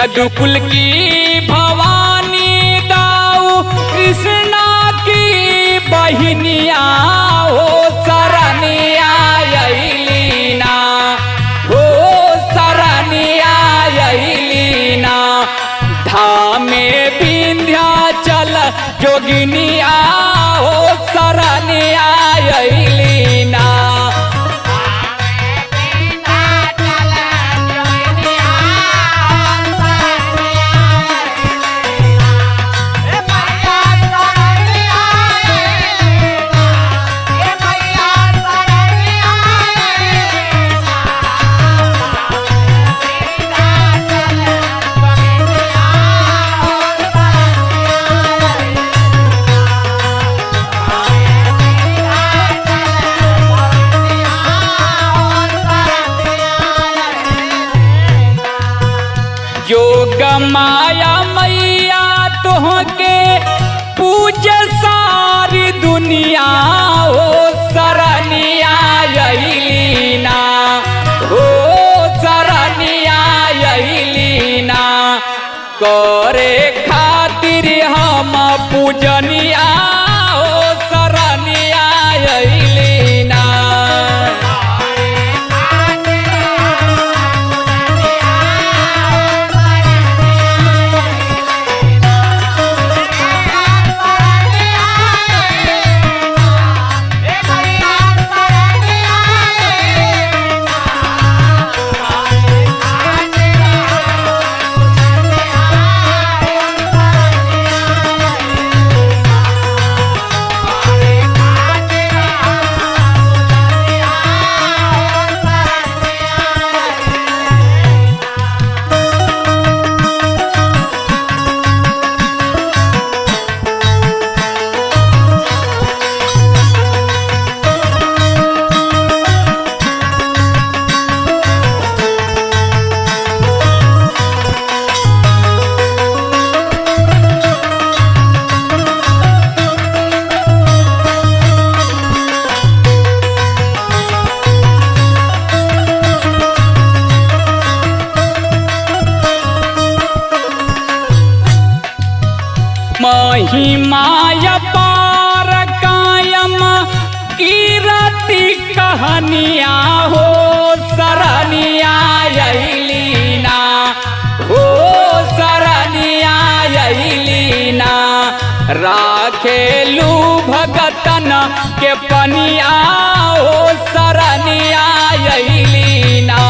यदुकुल की भवानी दाऊ कृष्णा की बहिनिया हो सरनिया यहीलीना हो सरनिया यहीलीना धामे विंध्याचल जोगिनिया हो सरनिया यहीलीना योग माया मैया तोहके पूज सारी दुनिया हो सरनिया यहीलीना हो सरनिया यहीलीना करे खातिर हम पूजनिया हो सरनिया यहीलीना महिमाय पार कायम कीरति कहानिया हो सरनिया यहीलीना हो सरनिया यहीलीना राखेलू भगतन के पनिया हो सरनिया यहीलीना